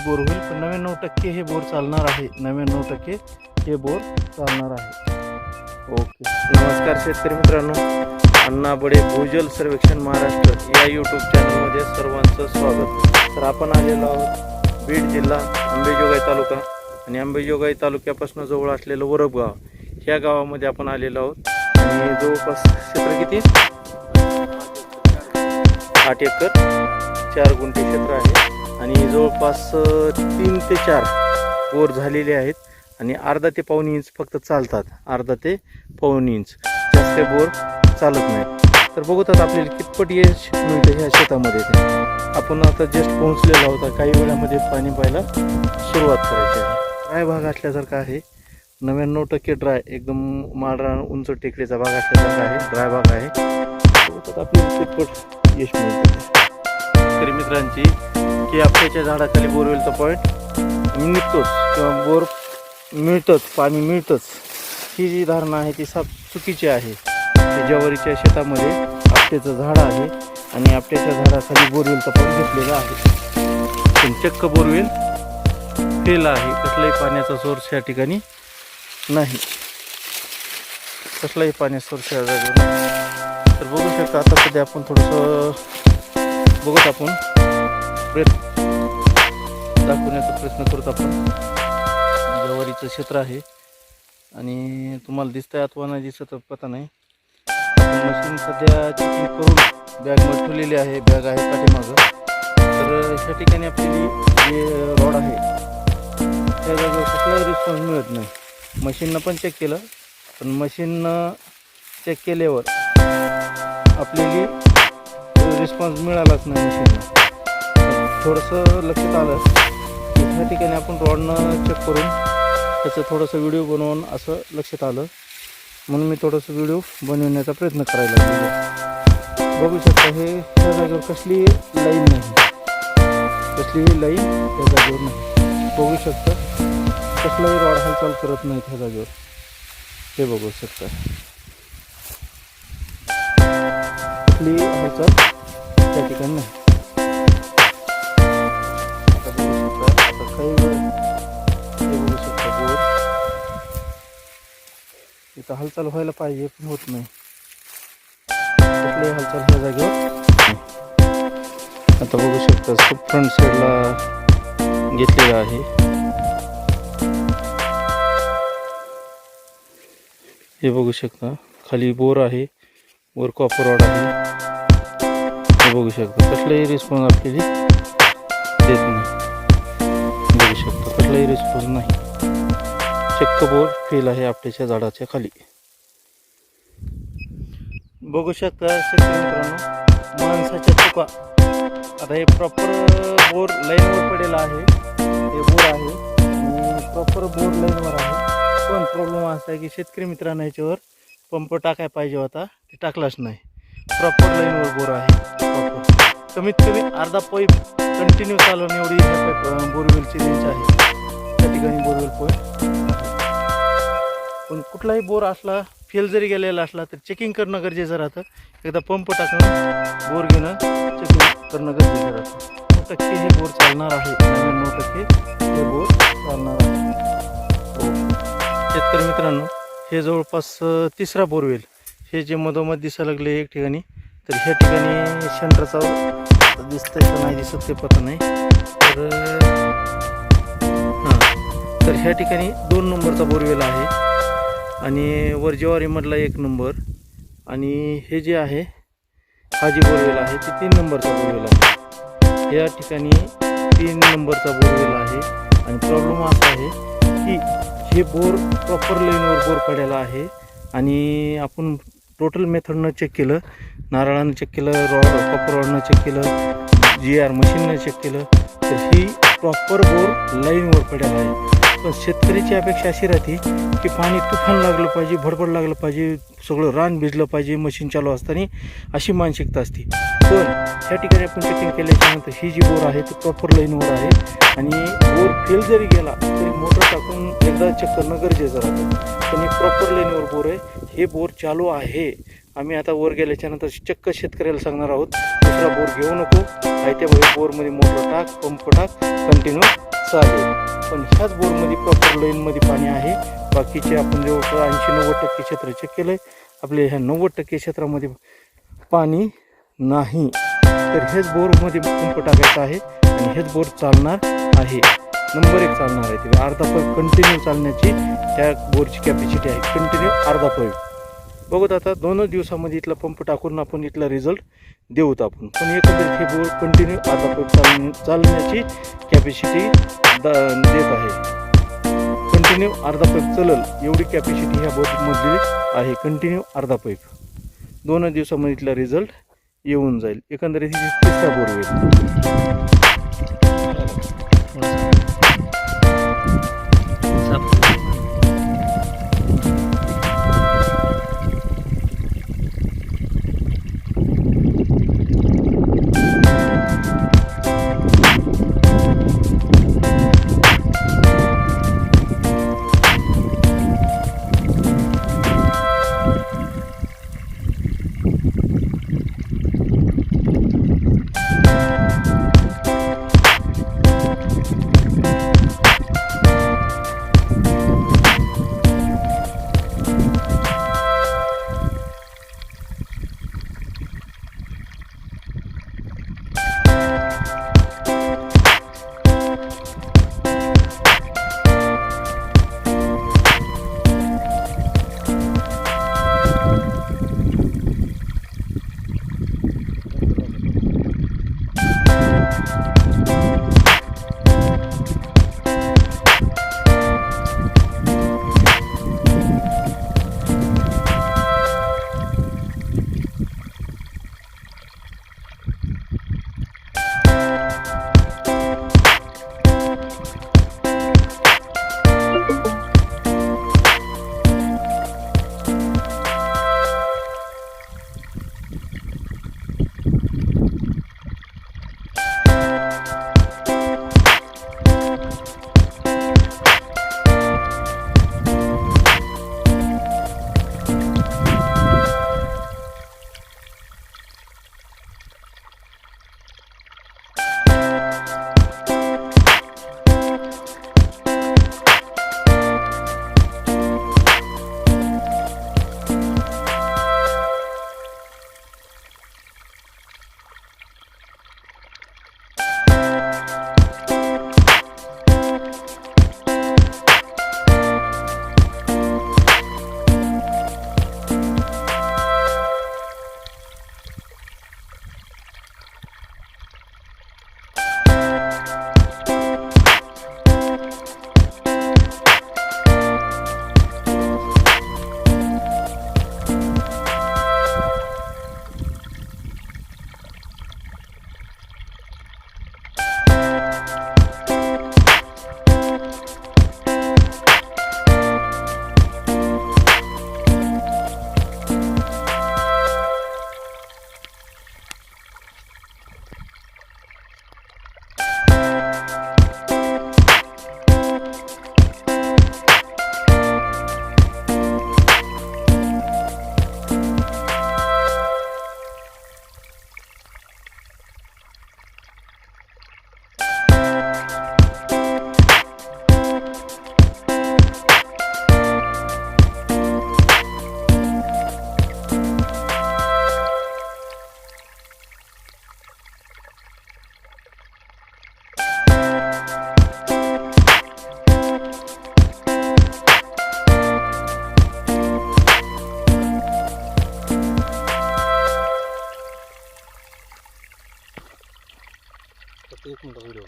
Bore होईल, पण 99% हे बोर चालणार आहे. 99% हे बोर चालणार आहे. ओके. नमस्कार शेतकरी मित्रांनो, अण्णा बडे भूजल सर्वेक्षण महाराष्ट्र या यूट्यूब चॅनलमध्ये सर्वांचं स्वागत. तर आपण आलेलो आहोत बीड जिल्हा अंबेजोगाई तालुका आणि अंबेजोगाई तालुक्यापासून जवळ असलेलं वरब गाव, ह्या गावामध्ये आपण आलेलो आहोत. आणि जवळपास क्षेत्र किती? 8 एकर 4 गुंठे क्षेत्र आहे आणि जवळपास 3 ते 4 बोर झालेले आहेत आणि अर्धा ते पाऊण इंच फक्त चालतात. अर्धा ते पाऊण इंच, जास्त बोर चालत नाही. तर बघतात आपल्याला कितपट यश मिळतं ह्या शेतामध्ये. आपण आता जस्ट पोहोचलेलो आहोत. काही वेळामध्ये पाणी पाहायला सुरुवात करायची आहे. ड्राय भाग असल्यासारखा आहे, 99% ड्राय, एकदम माळरान उंच टेकडीचा भाग असल्यासारखा आहे, ड्राय भाग आहे. बघतात आपल्याला कितपट यश मिळतं शेतकरी मित्रांची की आपल्याच्या झाडाखाली बोरवेलचा पॉईंट निघतोच किंवा बोर मिळतंच, पाणी मिळतंच, ही जी धारणा आहे ती चुकीची आहे. ज्वारीच्या शेतामध्ये आपट्याचं झाड आहे आणि आपट्याच्या झाडाखाली बोरवेलचा पॉईंट घेतलेला आहे, पण चक्क बोरवेल फेल आहे. कसलाही पाण्याचा सोर्स या ठिकाणी नाही, कसलाही पाण्याचा सोर्स या जागेवर नाही. तर बघू शकता आता सध्या आपण थोडंसं बघत आपण दाखवण्याचा प्रयत्न करत. आपण ज्वारीचं क्षेत्र आहे आणि तुम्हाला दिसतंय अथवा नाही दिसत पता नाही. मशीन सध्या चेकिंग करून बॅगमध्ये ठेवलेली आहे, बॅग आहे पाठीमागं. तर ह्या ठिकाणी आपली जे रॉड आहे त्या जागेवर कसलाही रिस्पॉन्स मिळत नाही. मशीननं पण चेक केलं, पण मशीननं चेक केल्यावर आपल्याला रिस्पॉन्स मिळालाच नाही. मशीननं थोडंसं लक्षात आलं की ह्या ठिकाणी आपण रॉडनं चेक करून त्याचं थोडंसं व्हिडिओ बनवून असं लक्षात आलं, म्हणून मी थोडंसं व्हिडिओ बनवण्याचा प्रयत्न करायला लागलो. बघू शकता हे ह्या जागेवर कसली लाईन नाही, कसलीही लाईन ह्या जागेवर नाही. बघू शकता कसलाही रॉड हालचाल करत नाहीत ह्या जागेवर, हे बघू शकता कसली हालचाल त्या ठिकाणी नाही. आता बघू शकता, आता काही वेळ हे बघू शकता बोर इथं हालचाल व्हायला पाहिजे पण होत नाही, कसली हालचाल ह्या जागेवर. आता बघू शकता सब फ्रंट साईडला घेतलेला आहे. हे बघू शकता खाली बोर आहे, वर कॉपर रॉड आहे. हे बघू शकता कसलाही रिस्पॉन्स आपल्याला देत नाही. बघू शकता कसलाही रिस्पॉन्स नाही, चक्क बोर फेल आहे आपल्याच्या झाडाच्या खाली. बघू शकता शेतकरी मित्रांनो, माणसाच्या चुका. आता हे प्रॉपर बोर लाईनवर पडेला आहे, हे बोर आहे आणि प्रॉपर बोर लाईनवर आहे. पण प्रॉब्लेम असा आहे की शेतकरी मित्रांनो याच्यावर पंप टाकायला पाहिजे होता, ते टाकलाच नाही. प्रॉपर लाईनवर बोर आहे, प्रॉपर कमीत कमी अर्धा पाईप कंटिन्यू चालवून एवढी बोरवेलची रेंज आहे त्या ठिकाणी बोरवेल पॉईंट. पण कुठलाही बोर असला, फेल जरी गेलेला असला तर चेकिंग करणं गरजेचं राहतं. एकदा पंप टाकणं, बोर घेणं, चेकिंग करणं गरजेचं राहतं. 99% हे बोर चालणार आहे, 99% हे बोर चालणार आहे. शेतकरी मित्रांनो, हे जवळपास तिसरा बोरवेल, हे जे मधोमध दिसायला लागले एक ठिकाणी, तर ह्या ठिकाणी सेंटरचा दिसतंय का नाही दिसत ते पता नाही. तर ह्या ठिकाणी 2 नंबरचा बोरवेल आहे आणि वर ज्वारीमधला 1 नंबर, आणि हे जे आहे हा जी बोरवेल आहे ते 3 नंबरचा बोरवेल आहे. या ठिकाणी 3 नंबरचा बोरवेल आहे आणि प्रॉब्लेम असा आहे की हे बोर प्रॉपर लाईनवर बोर पडलेला आहे. आणि आपण टोटल मेथडनं चेक केलं, नारळानं चेक केलं, कॉपर रॉडनं चेक केलं, GR मशीननं चेक केलं, तर ही प्रॉपर बोर लाईनवर पडलेला आहे. पण शेतकरीची अपेक्षा अशी राहते की पाणी तुफान लागलं पाहिजे, भडभड लागलं पाहिजे, सगळं रान भिजलं पाहिजे मशीन चालू असताना, अशी मानसिकता असते. पण ह्या ठिकाणी आपण चेकिंग केल्याच्यानंतर ही जी बोर आहे ती प्रॉपर लाईनवर आहे आणि बोर फेल जरी गेला तरी मोटर टाकून एकदा चेक करणं गरजेचं राहतं. पण हे प्रॉपर लाईनवर बोर आहे, हे बोर चालू आहे. आम्ही आता वर गेल्याच्यानंतर चक्क शेतकऱ्याला सांगणार आहोत दुसरा बोर घेऊ नको, आहे त्या बोरमध्ये मोटर टाक, पंप टाक, कंटिन्यू चालेल. पण ह्याच बोरमध्ये प्रॉपर लाईनमध्ये पाणी आहे. बाकीचे आपण जवळपास 80-90% क्षेत्र चेक केलं आहे. आपल्या ह्या 90% क्षेत्रामध्ये पाणी नाही. तर हेच बोरमध्ये पंप टाकायचा आहे आणि हेच बोर चालणार आहे. नंबर 1 चालणार आहे. ते अर्धा पाईप कंटिन्यू चालण्याची त्या बोरची कॅपॅसिटी आहे. कंटिन्यू अर्धा पाईप. बघूत आता 2 दिवसामध्ये इथला पंप टाकून आपण इथला रिझल्ट देऊत आपण. पण एकंदरीत हे बोर कंटिन्यू अर्धा पाईप चालण्याची कॅपॅसिटी देत आहे. कंटिन्यू अर्धा पाईप चलल एवढी कॅपॅसिटी ह्या बोरमधली आहे. कंटिन्यू अर्धा पाईप. 2 दिवसामध्ये इथला रिझल्ट येऊन जाईल. एकंदरीत ही 3रा बोर होईल. फक्त 1 मिनिट व्हिडिओ